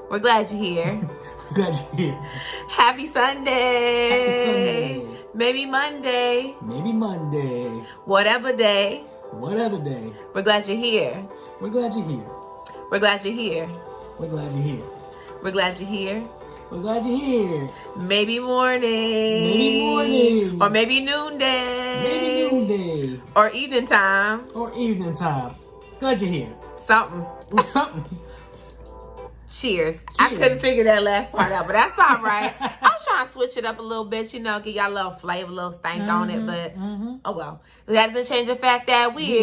We're glad you're here. Glad you're here. Happy Sunday. Happy Sunday. Maybe Monday. Maybe Monday. Whatever day. Whatever day. We're glad you're here. We're glad you're here. We're glad you're here. We're glad you're here. We're glad you're here. We're glad you're here. Maybe morning. Maybe morning. Or maybe noonday. Maybe noonday. Or evening time. Or evening time. Glad you're here. Something. Or something. Cheers. I couldn't figure that last part out, but that's all right. I was trying to switch it up a little bit, you know, give y'all a little flavor, a little stank on it, but oh well. That doesn't change the fact that we're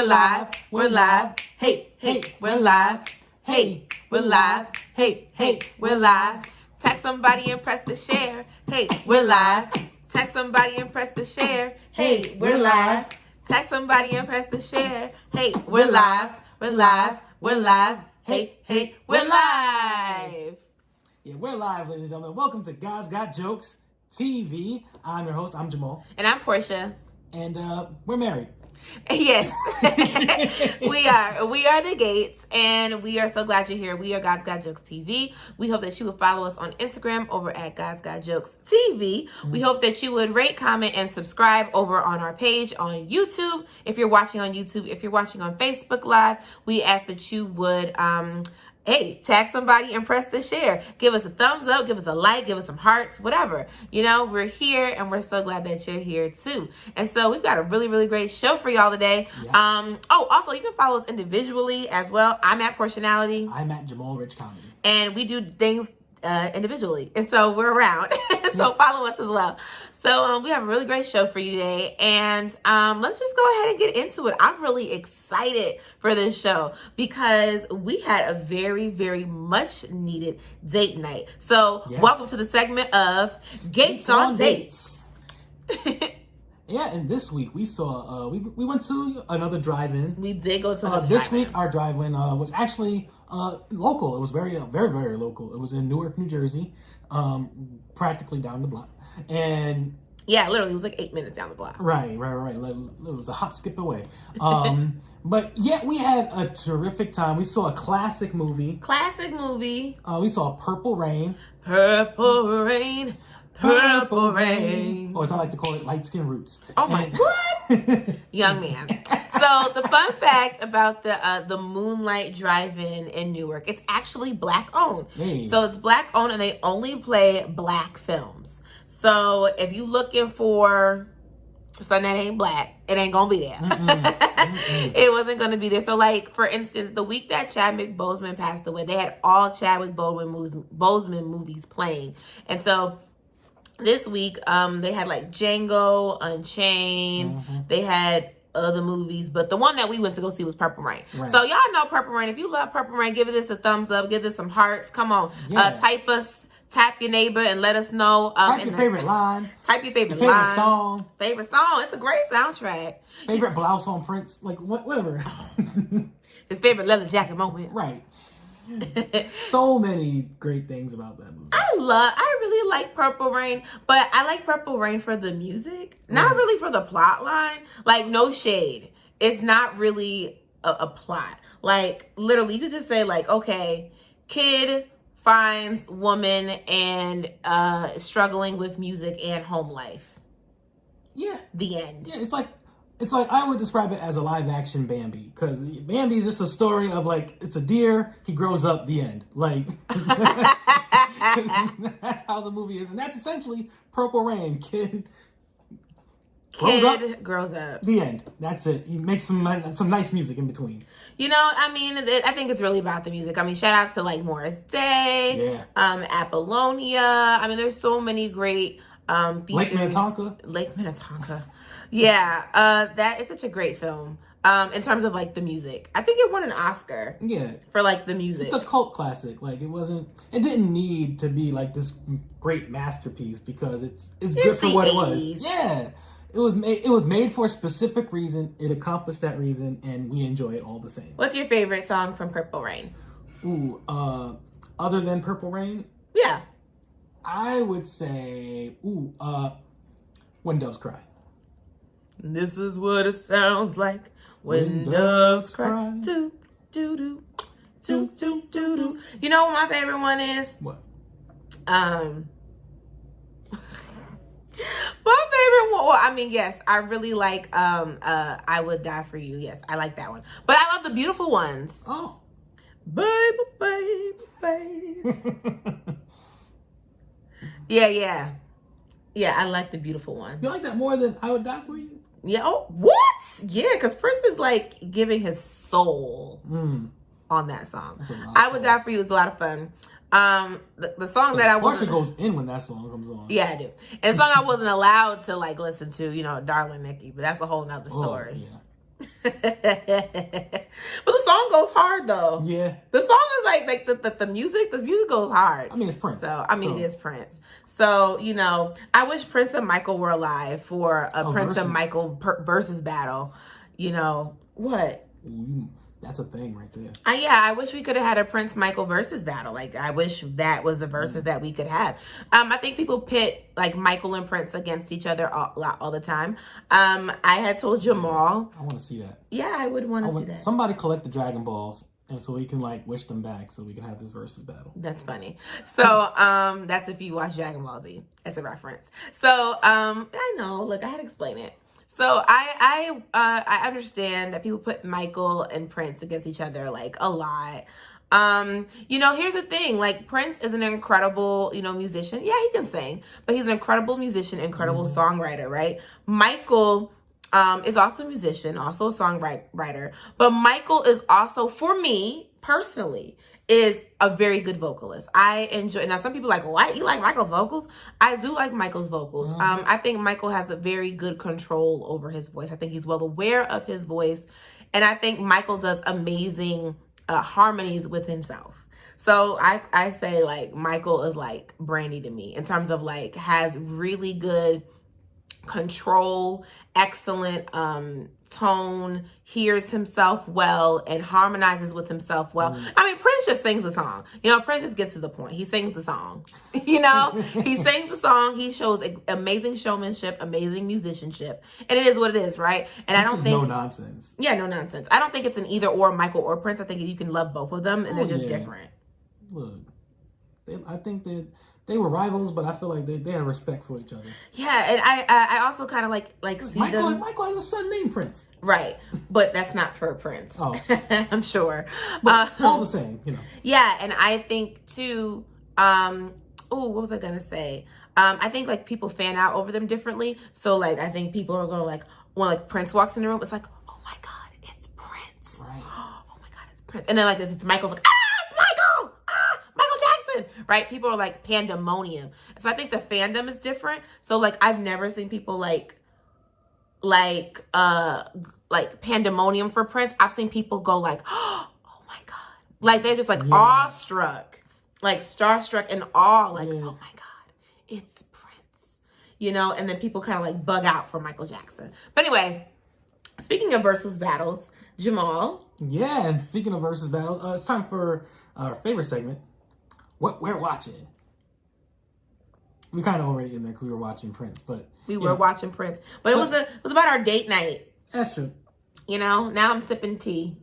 live. We're live. Hey, hey, we're live. Hey, we're live. Hey, hey, we're live. Tag somebody and press the share. Hey, we're live. Tag somebody and press the share. Hey, we're live. Tag somebody and press the share. Hey, we're live. We're live. We're live. Hey, hey, we're live. Yeah, we're live, ladies and gentlemen. Welcome to God's Got Jokes TV. I'm your host. I'm Jamal. And I'm Portia. And we're married. Yes, we are. We are the Gates, and we are so glad you're here. We are God's Got Jokes TV. We hope that you will follow us on Instagram over at God's Got Jokes TV. We hope that you would rate, comment, and subscribe over on our page on YouTube. If you're watching on YouTube, if you're watching on Facebook Live, we ask that you would hey, tag somebody and press the share. Give us a thumbs up, give us a like, give us some hearts, whatever. You know, we're here and we're so glad that you're here too. And so we've got a really, really great show for y'all today. Yeah. Also, you can follow us individually as well. I'm at Portionality. I'm at Jamal Rich Comedy. And we do things individually. And so we're around. So follow us as well. So we have a really great show for you today. And let's just go ahead and get into it. I'm really excited for this show because we had a very, very much needed date night. So welcome to the segment of Gates on Dates. Yeah, and this week we saw, we went to another drive-in. We did go to another This week our drive-in was actually local. It was very, very, very local. It was in Newark, New Jersey, practically down the block. And yeah, literally, it was like 8 minutes down the block. Right. It was a hop, skip away. But yeah, we had a terrific time. We saw a classic movie. We saw Purple Rain. Purple Rain. Purple Rain. Or as I like to call it, Light Skin Roots. Oh my, what? Young man. So the fun fact about the Moonlight Drive-In in Newark, it's actually Black owned. Hey. So it's Black owned and they only play Black films. So if you looking for something that ain't Black, it ain't gonna be there. It wasn't gonna be there. So like, for instance, the week that Chadwick Boseman passed away, they had all Chadwick Boseman movies playing. And so this week, they had like Django, Unchained. They had other movies, but the one that we went to go see was Purple Rain. Right. So y'all know Purple Rain. If you love Purple Rain, give this a thumbs up. Give this some hearts. Come on. Tap your neighbor and let us know. Type your favorite line. Type your favorite song. Favorite song. It's a great soundtrack. Favorite blouse on Prince. Like, whatever. His favorite leather jacket moment. Right. So many great things about that movie. I really like Purple Rain, but I like Purple Rain for the music, not really for the plot line. Like, no shade. It's not really a plot. Like, literally, you could just say, like, okay, kid finds woman and struggling with music and home life. Yeah. The end. Yeah, it's like I would describe it as a live action Bambi, because Bambi is just a story of like, it's a deer, he grows up, the end. Like, that's how the movie is. And that's essentially Purple Rain. Kid grows up. The end. That's it. He makes some nice music in between. You know, I mean, I think it's really about the music. I mean, shout out to like Morris Day, Apollonia. I mean, there's so many great features. Lake Minnetonka. Yeah, that is such a great film. In terms of like the music, I think it won an Oscar. Yeah, for like the music. It's a cult classic. Like, it didn't need to be like this great masterpiece because it's good for what 80s. It was. Yeah. It was made for a specific reason. It accomplished that reason, and we enjoy it all the same. What's your favorite song from Purple Rain? Ooh, other than Purple Rain? Yeah. I would say, When Doves Cry. This is what it sounds like when doves cry. Do, do, do. You know what my favorite one is? What? My favorite one. Well, I mean, yes, I really like I Would Die for You. Yes, I like that one. But I love the beautiful ones. Oh. Baby, baby, baby. Yeah. Yeah, I like the beautiful one. You like that more than I Would Die for You? Yeah. Oh, what? Yeah, because Prince is like giving his soul on that song. I Would Die for You is a lot of fun. The song that I Portia goes in when that song comes on. Yeah, I do. And the song I wasn't allowed to like listen to, you know, Darling Nikki, but that's a whole nother story. Yeah. But the song goes hard though. Yeah. The song is like the music goes hard. I mean, it's Prince. It is Prince. So, you know, I wish Prince and Michael were alive for a Prince and Michael versus battle. You know, what? That's a thing right there. I wish we could have had a Prince Michael versus battle. Like, I wish that was the versus that we could have. I think people pit like Michael and Prince against each other all the time. I had told Jamal. I want to see that. Yeah, I would want to see that. Somebody collect the Dragon Balls. And so we can like wish them back so we can have this versus battle. That's funny. So that's if you watch Dragon Ball Z. It's a reference. So I know. Look, I had to explain it. So I understand that people put Michael and Prince against each other like a lot. You know, here's the thing. Like, Prince is an incredible, you know, musician. Yeah, he can sing, but he's an incredible musician, incredible songwriter, right? Michael is also a musician, also a songwriter. But Michael is also, for me personally, is a very good vocalist. I enjoy. Now, some people are like, what? You like Michael's vocals? I do like Michael's vocals. I think Michael has a very good control over his voice. I think he's well aware of his voice. And I think Michael does amazing harmonies with himself. So I say like Michael is like Brandy to me in terms of like has really good control, excellent tone, hears himself well, and harmonizes with himself well. I mean, Prince just sings a song. You know, Prince just gets to the point. He sings the song. You know, he sings the song. He shows amazing showmanship, amazing musicianship, and it is what it is, right? And I don't think no nonsense. Yeah, no nonsense. I don't think it's an either or Michael or Prince. I think you can love both of them, and they're just different. Look, I think that. They were rivals, but I feel like they had respect for each other. Yeah, and I also kind of like see them. Michael has a son named Prince. Right, but that's not for Prince. Oh. I'm sure. But all the same, you know. Yeah, and I think too, what was I going to say? I think like people fan out over them differently. So like I think people are going to like, when like Prince walks in the room, it's like, oh my God, it's Prince. Right. Oh my God, it's Prince. And then like if it's Michael's like, it's Michael! Michael Jackson! Right? People are like pandemonium. So I think the fandom is different. So like I've never seen people like pandemonium for Prince. I've seen people go like, oh my God. Like they're just like awestruck. Like starstruck and awe. Like, oh my God, it's Prince. You know, and then people kind of like bug out for Michael Jackson. But anyway, speaking of versus battles, Jamal. Yeah, and speaking of versus battles, it's time for our favorite segment, What We're Watching. We kind of already in there because we were watching Prince, but we were watching Prince. But it was about our date night. That's true. You know, now I'm sipping tea.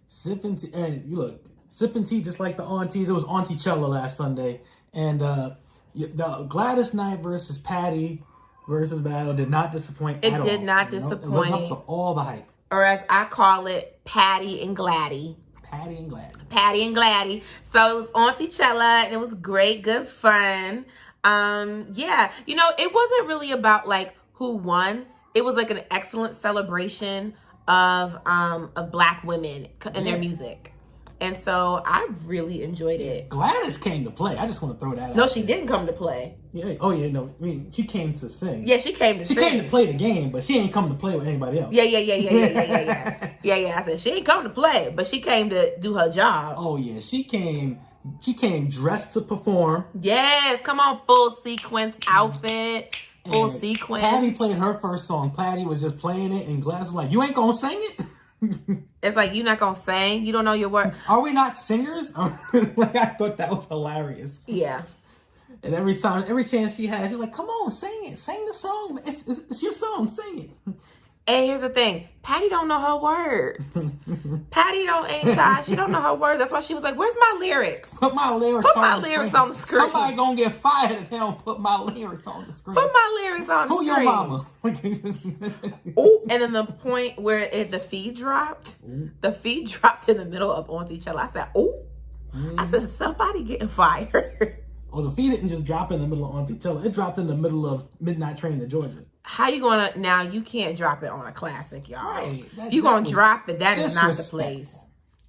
Sipping tea, and you look, sipping tea just like the aunties. It was Auntiechella last Sunday, and the Gladys Knight versus Patty versus battle did not disappoint at all. It did not disappoint. It lived up to all the hype. Or as I call it, Patty and Gladdy. Patty and Gladdy. Patty and Gladdy. So it was Auntiechella, and it was great, good fun. Yeah, you know, it wasn't really about like who won. It was like an excellent celebration of Black women and their music. And so I really enjoyed it. Gladys came to play. I just want to throw that out. No, she didn't come to play. Yeah. Oh, yeah. No, I mean, she came to sing. Yeah, she came to sing. She came to play the game, but she ain't come to play with anybody else. Yeah. I said she ain't come to play, but she came to do her job. Oh, yeah. She came dressed to perform. Yes. Come on, full sequence outfit. Full sequence. Patty played her first song. Patty was just playing it, and Gladys was like, you ain't gonna sing it? It's like, you're not gonna sing? You don't know your word? Are we not singers? Like, I thought that was hilarious. Yeah. And every chance she had, she's like, come on, sing it. Sing the song. It's your song. Sing it. And here's the thing, Patty don't know her words. Patty ain't shy. She don't know her words. That's why she was like, "Where's my lyrics? Put my lyrics on the screen. Somebody gonna get fired if they don't put my lyrics on the screen. Put my lyrics on the screen. Who your mama?" Ooh, and then the point where the feed dropped, the feed dropped in the middle of Auntiechella. I said, "Ooh." I said, somebody getting fired. Oh, the feed didn't just drop in the middle of Auntiechella. It dropped in the middle of Midnight Train to Georgia. How you gonna, now you can't drop it on a classic, y'all. Right. You gonna drop it, that is not the place.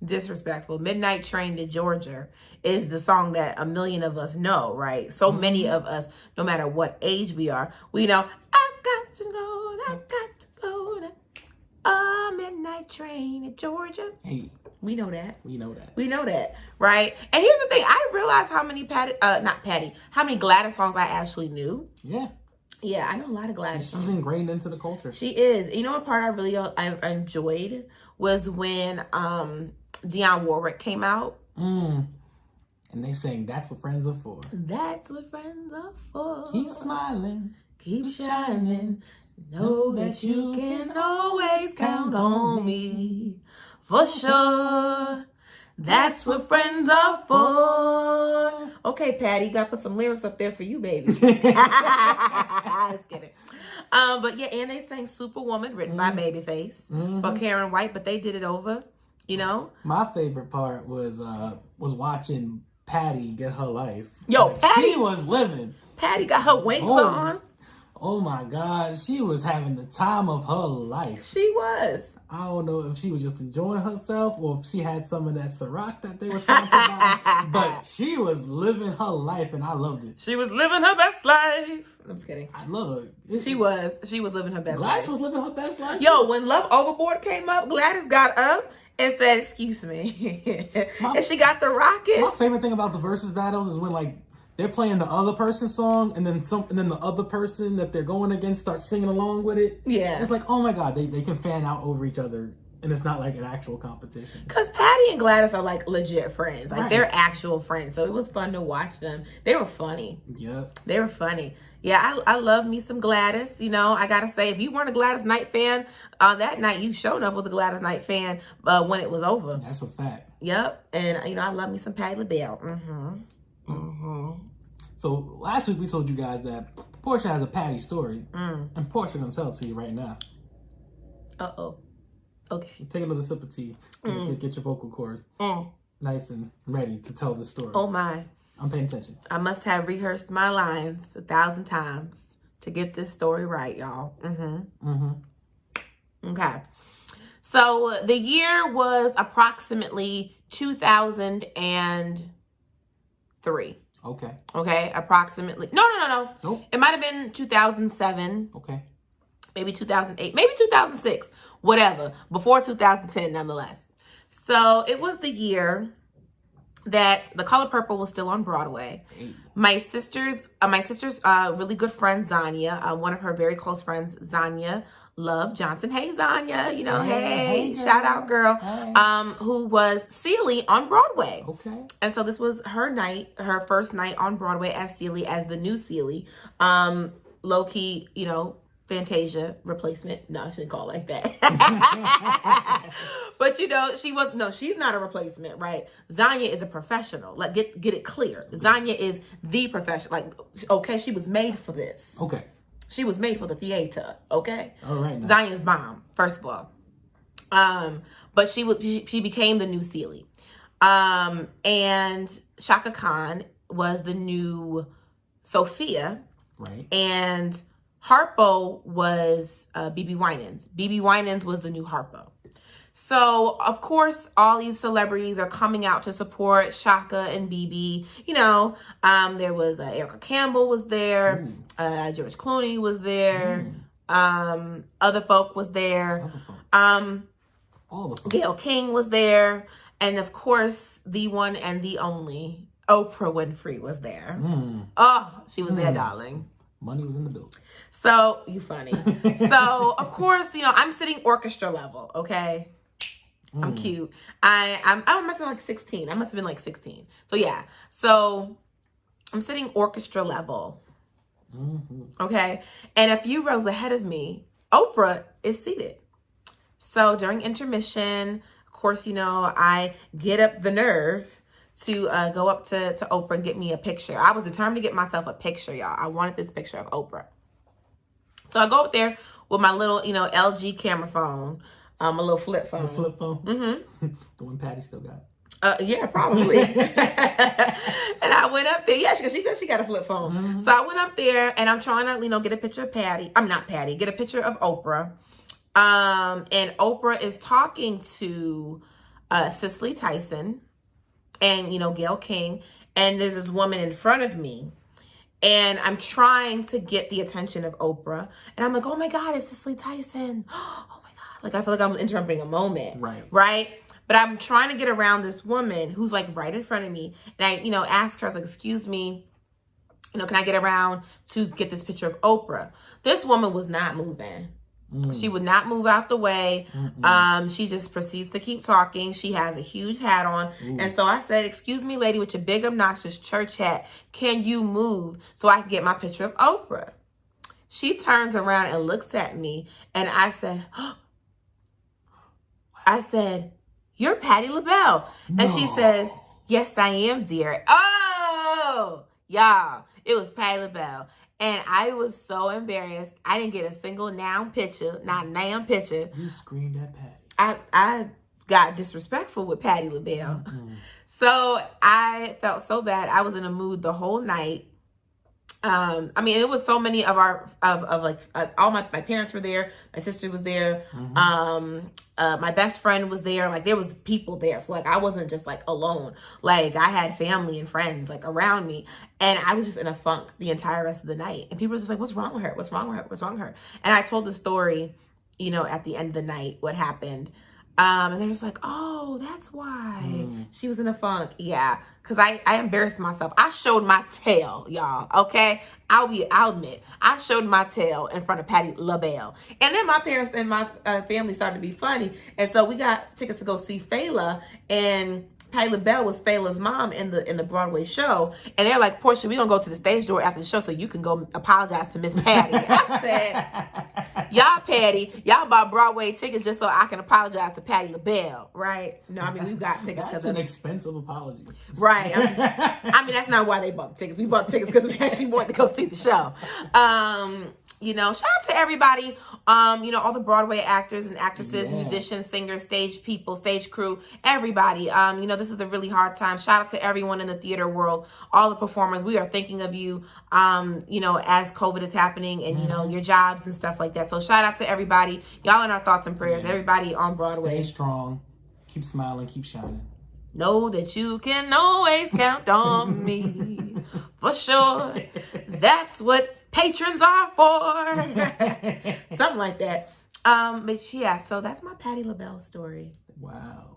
Disrespectful. Midnight Train to Georgia is the song that a million of us know, right? So many of us, no matter what age we are, we know, I got to go to a midnight train to Georgia. Hey. We know that. We know that. We know that, right? And here's the thing. I realized how many how many Gladys songs I actually knew. Yeah. Yeah, I know a lot of Gladys songs. She's ingrained into the culture. She is. You know what part I enjoyed was when Dionne Warwick came out. And they sang "That's What Friends Are For." That's what friends are for. Keep smiling. Keep shining. Know that you can always count on me. For sure. That's what friends are for. Okay, Patty, got to put some lyrics up there for you, baby. Just kidding. But yeah, and they sang Superwoman, written by Babyface, for Karen White, but they did it over, you know? My favorite part was watching Patty get her life. Yo, Patty. She was living. Patty got her wings on. Oh my God. She was having the time of her life. She was. I don't know if she was just enjoying herself or if she had some of that Ciroc that they were sponsored by, but she was living her life and I loved it. She was living her best life. I'm just kidding. I love it. She was living her best life. Gladys was living her best life. Yo, when Love Overboard came up, Gladys got up and said, "Excuse me." And she got the rocket. My favorite thing about the versus battles is when like they're playing the other person's song, and then the other person that they're going against starts singing along with it. Yeah, it's like, oh my God, they can fan out over each other, and it's not like an actual competition. Cause Patty and Gladys are like legit friends, like they're actual friends. So it was fun to watch them. They were funny. Yep, they were funny. Yeah, I love me some Gladys. You know, I gotta say, if you weren't a Gladys Knight fan that night, you sure enough was a Gladys Knight fan when it was over. That's a fact. Yep, and you know, I love me some Patti LaBelle. So last week we told you guys that Portia has a Patty story, and Portia gonna tell it to you right now. Okay. Take another sip of tea. Get your vocal cords nice and ready to tell this story. Oh my! I'm paying attention. I must have rehearsed my lines 1,000 times to get this story right, y'all. Okay. So the year was approximately 2003. Okay, approximately. No. Nope. It might have been 2007. Okay. Maybe 2008. Maybe 2006. Whatever. Before 2010, nonetheless. So it was the year that The Color Purple was still on Broadway. My sister's really good friend, Zanya, one of her very close friends, Zanya Love Johnson. Hey, Zanya, you know, hey shout out, girl. Hey. Who was Celie on Broadway. Okay. And so this was her night, her first night on Broadway as Celie, as the new Celie. Low key, you know, Fantasia replacement. No, I shouldn't call it like that. But you know, she's not a replacement, right? Zanya is a professional. Like, get it clear. Zanya is the professional. Like, okay, she was made for this. Okay. She was made for the theater, okay? All right. Now. Zanya's bomb, first of all. But she became the new Celie. And Chaka Khan was the new Sophia. Right. And Harpo was BB Winans. BB Winans was the new Harpo. So, of course, all these celebrities are coming out to support Chaka and BB. You know, there was Erica Campbell was there. George Clooney was there. Other folk was there. All the folk. Gayle King was there. And, of course, the one and the only Oprah Winfrey was there. Oh, she was there, darling. Money was in the building. So, you funny. So, of course, you know, I'm sitting orchestra level, okay? I'm cute. I must have been like 16. I must have been like 16. So, yeah. So, I'm sitting orchestra level. Okay? And a few rows ahead of me Oprah is seated. So during intermission, of course, I get up the nerve to go up to Oprah and get me a picture. I was determined to get myself a picture, y'all. I wanted this picture of Oprah. So I go up there with my little, LG camera phone, a little flip phone. The flip phone? Mm-hmm. The one Patty still got. Yeah, probably. And I went up there. Yeah, she said she got a flip phone. Mm-hmm. So I went up there and I'm trying to, get a picture of Patty. I'm not Patty. Get a picture of Oprah. And Oprah is talking to Cicely Tyson and, Gayle King. And there's this woman in front of me. And I'm trying to get the attention of Oprah. And I'm like, oh my God, it's Cicely Tyson. Oh my God. Like, I feel like I'm interrupting a moment. Right? But I'm trying to get around this woman who's like right in front of me. And I, ask her, I was like, excuse me, can I get around to get this picture of Oprah? This woman was not moving. She would not move out the way. She just proceeds to keep talking. She has a huge hat on. And so I said, excuse me, lady, with your big obnoxious church hat, can you move so I can get my picture of Oprah? She turns around and looks at me. And I said, you're Patti LaBelle. No. And she says, yes, I am, dear. Oh, y'all, it was Patti LaBelle. And I was so embarrassed. I didn't get a single picture. You screamed at Patty. I got disrespectful with Patti LaBelle. So I felt so bad. I was in a mood the whole night. It was so many of all my parents were there. My sister was there. My best friend was there. Like, there was people there. So, like, I wasn't just, like, alone. Like, I had family and friends, like, around me. And I was just in a funk the entire rest of the night. And people were just like, what's wrong with her? What's wrong with her? What's wrong with her? And I told the story, at the end of the night, what happened. And they're just like, oh, that's why she was in a funk. Yeah, because I embarrassed myself. I showed my tail, y'all, okay? I'll admit, I showed my tail in front of Patti LaBelle. And then my parents and my family started to be funny. And so we got tickets to go see Fela, and Patti LaBelle was Fela's mom in the Broadway show. And they're like, Portia, we're going to go to the stage door after the show so you can go apologize to Miss Patty. I said, y'all Patty, y'all bought Broadway tickets just so I can apologize to Patti LaBelle, right? No, we got tickets. That's an expensive apology. Right. That's not why they bought the tickets. We bought the tickets because we actually wanted to go see the show. Shout out to everybody, all the Broadway actors and actresses, musicians, singers, stage people, stage crew, everybody. This is a really hard time. Shout out to everyone in the theater world, all the performers. We are thinking of you, as COVID is happening and, your jobs and stuff like that. So shout out to everybody. Y'all in our thoughts and prayers, everybody on Broadway. Stay strong. Keep smiling. Keep shining. Know that you can always count on me. For sure. That's what patrons are for. Something like that. But yeah, so that's my Patti LaBelle story. Wow.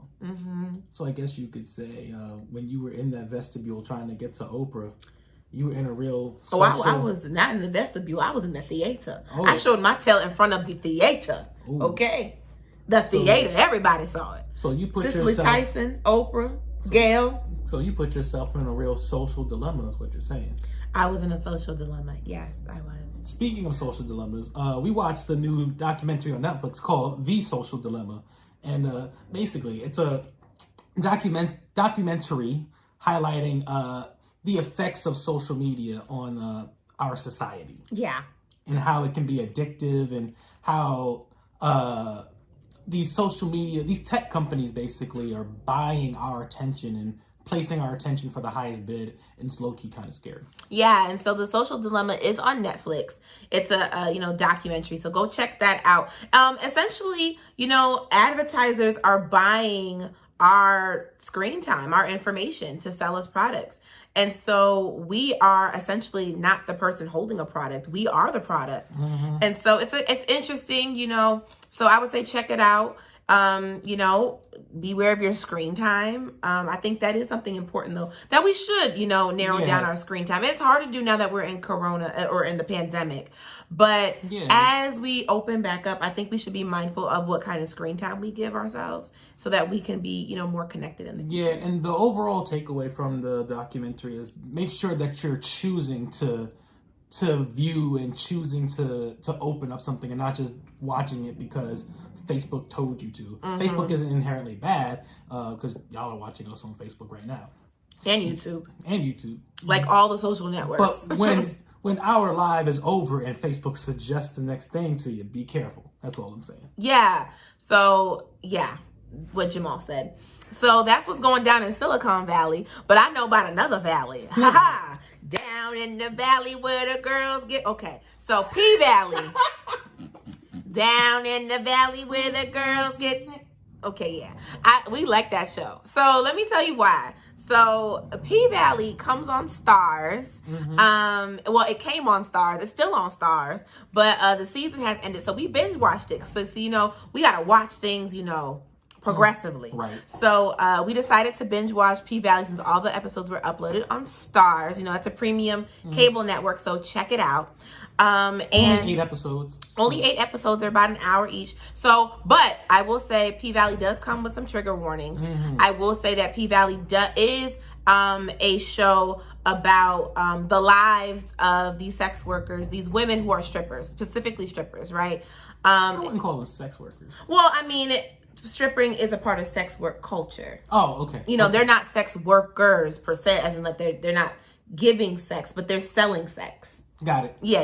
So I guess you could say when you were in that vestibule trying to get to Oprah, you were in a real social... I was not in the vestibule. I was in the theater. I showed my tail in front of the theater. Ooh. Okay? The theater. Everybody saw it. So you put Cicely Tyson, Oprah, Gayle. So you put yourself in a real social dilemma is what you're saying. I was in a social dilemma. Yes, I was. Speaking of social dilemmas, we watched the new documentary on Netflix called The Social Dilemma. And basically, it's a documentary highlighting the effects of social media on our society. Yeah. And how it can be addictive and how these social media, these tech companies basically are buying our attention and placing our attention for the highest bid, and it's low-key kind of scary. Yeah, and so The Social Dilemma is on Netflix. It's a documentary, so go check that out. Essentially, advertisers are buying our screen time, our information to sell us products. And so we are essentially not the person holding a product. We are the product. And so it's interesting, so I would say check it out. Beware of your screen time. I think that is something important though, that we should, narrow down our screen time. It's hard to do now that we're in Corona or in the pandemic, but as we open back up, I think we should be mindful of what kind of screen time we give ourselves so that we can be, more connected in the future. Yeah. And the overall takeaway from the documentary is make sure that you're choosing to to view and choosing to open up something and not just watching it because Facebook told you to. Facebook isn't inherently bad because y'all are watching us on Facebook right now. And YouTube. Like all the social networks. But when our live is over and Facebook suggests the next thing to you, be careful. That's all I'm saying. Yeah. So, yeah, what Jamal said. So that's what's going down in Silicon Valley. But I know about another valley. Ha-ha! Down in the valley where the girls get... Okay. So, PValley. Down in the valley where the girls get... Okay, yeah. We like that show. So, let me tell you why. So PValley comes on Stars. Well, it came on Stars. It's still on Stars, but the season has ended. So we binge watched it. So we gotta watch things, progressively. Right. So we decided to binge watch PValley since all the episodes were uploaded on Stars. It's a premium cable network, so check it out. And only 8 episodes. Only 8 episodes. They're about an hour each. So, but I will say PValley does come with some trigger warnings. I will say that PValley is a show about the lives of these sex workers, these women who are strippers, specifically strippers, right? I wouldn't call them sex workers. Well, I mean, stripping is a part of sex work culture. Oh, okay. They're not sex workers per se, as in like they're not giving sex, but they're selling sex. Got it. Yeah,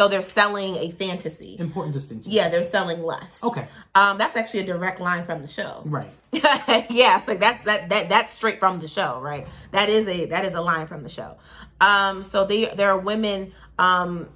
they're selling a fantasy. Important distinction. Yeah, they're selling lust. Okay. That's actually a direct line from the show. Right. Yeah, it's like that's straight from the show, right? That is a line from the show. So there are women, and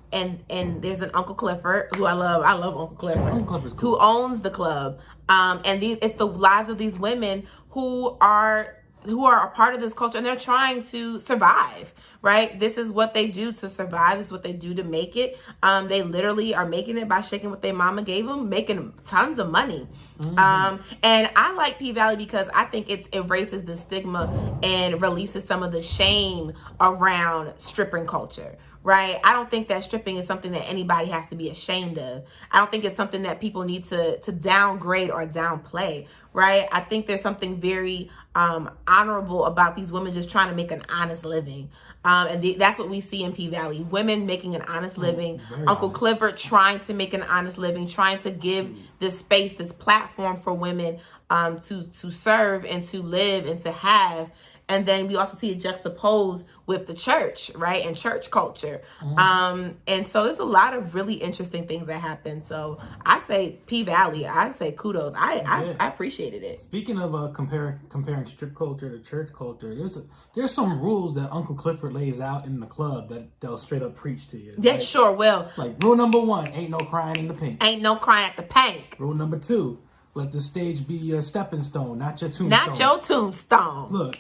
there's an Uncle Clifford who I love Uncle Clifford. Uncle Clifford's cool. Who owns the club. And it's the lives of these women who are a part of this culture, and they're trying to survive, right? This is what they do to survive. This is what they do to make it. They literally are making it by shaking what their mama gave them, making tons of money. And I like PValley because I think it erases the stigma and releases some of the shame around stripping culture. Right? I don't think that stripping is something that anybody has to be ashamed of. I don't think it's something that people need to downgrade or downplay. Right? I think there's something very honorable about these women just trying to make an honest living. And that's what we see in PValley. Women making an honest living. Uncle honest. Clifford trying to make an honest living, trying to give this space, this platform for women to serve and to live and to have. And then we also see it juxtaposed with the church, right? And church culture. And so there's a lot of really interesting things that happen. So I say PValley, I say kudos. I appreciated it. Speaking of comparing strip culture to church culture, there's some rules that Uncle Clifford lays out in the club that they'll straight up preach to you. That sure will. Like rule number 1, ain't no crying in the pink. Ain't no crying at the pink. Rule number 2, let the stage be your stepping stone, not your tombstone. Not your tombstone. Look.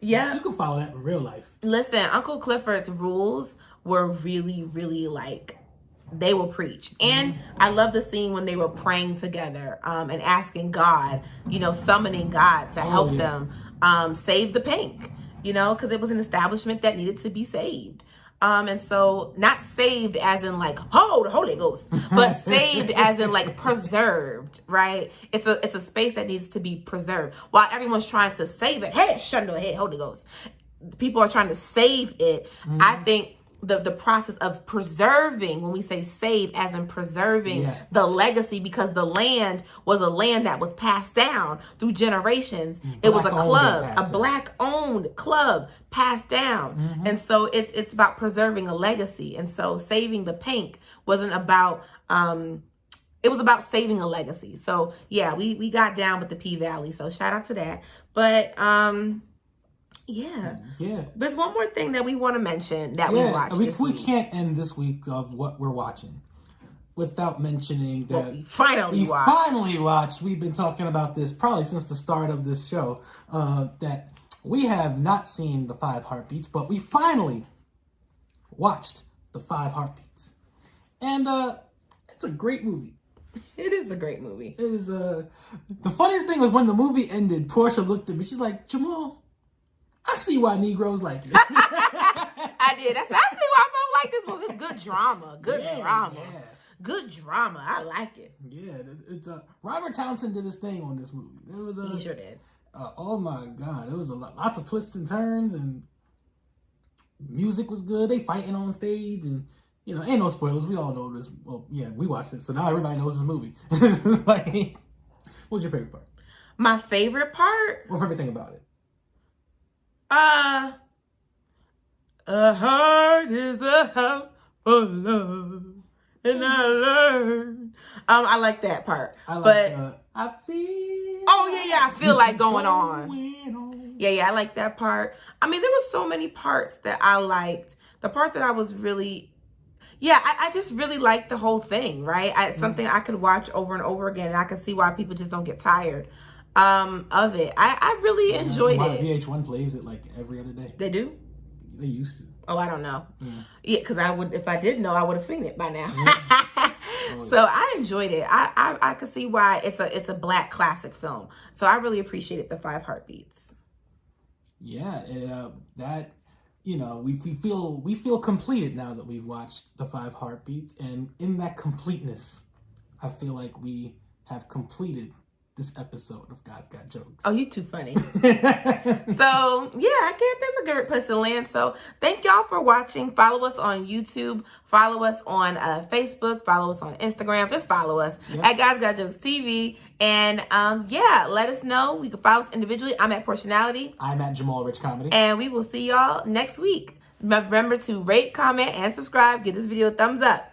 Yeah. You can follow that in real life. Listen, Uncle Clifford's rules were really, really they will preach. And I love the scene when they were praying together and asking God, summoning God to help them save the pink, because it was an establishment that needed to be saved. And so not saved as in like, oh, the Holy Ghost, but saved as in like preserved, right? It's a space that needs to be preserved while everyone's trying to save it. Hey, shundo, hey, Holy Ghost. People are trying to save it. I think the process of preserving, when we say save as in preserving the legacy, because the land was a land that was passed down through generations. It was a club, a black owned club passed down. And so it's about preserving a legacy. And so saving the pink wasn't about, it was about saving a legacy. So yeah, we got down with the PValley. So shout out to that. But, yeah. There's one more thing that we want to mention that we watched this week. We can't end this week of what we're watching without mentioning that we finally watched. We've been talking about this probably since the start of this show, that we have not seen the 5 Heartbeats, but we finally watched the 5 Heartbeats. And it's a great movie. It is a great movie. It is the funniest thing was when the movie ended, Portia looked at me, she's like, Jamal, I see why Negroes like it. I did. I see why folks like this movie. It's good drama. Good drama. Yeah. Good drama. I like it. Yeah, it's Robert Townsend did his thing on this movie. It was he sure did. Oh my God, it was lots of twists and turns, and Music was good. They fighting on stage, and you know, ain't no spoilers. We all know this. Well, yeah, we watched it, so now everybody knows this movie. Like, what's your favorite part? My favorite part? What's everything about it? A heart is a house for love, and I learned. I like that part. I feel. Oh yeah, I feel like going on. Yeah, I like that part. I mean, there was so many parts that I liked. The part that I was really, I just really liked the whole thing. Right, it's something I could watch over and over again, and I can see why people just don't get tired of it. I really enjoyed it. VH1 plays it like every other day. They do? They used to. Oh, I don't know. Yeah, because if I did know, I would have seen it by now. So I enjoyed it. I could see why it's a Black classic film. So I really appreciated the 5 heartbeats. Yeah, that, you know, we feel completed now that we've watched the 5 heartbeats, and in that completeness, I feel like we have completed this episode of God's Got Jokes. Oh, you too funny. So, yeah, that's a good place to land. So, thank y'all for watching. Follow us on YouTube. Follow us on Facebook. Follow us on Instagram. Just follow us at God's Got Jokes TV. And, let us know. You can follow us individually. I'm at Portionality. I'm at Jamal Rich Comedy. And we will see y'all next week. Remember to rate, comment, and subscribe. Give this video a thumbs up.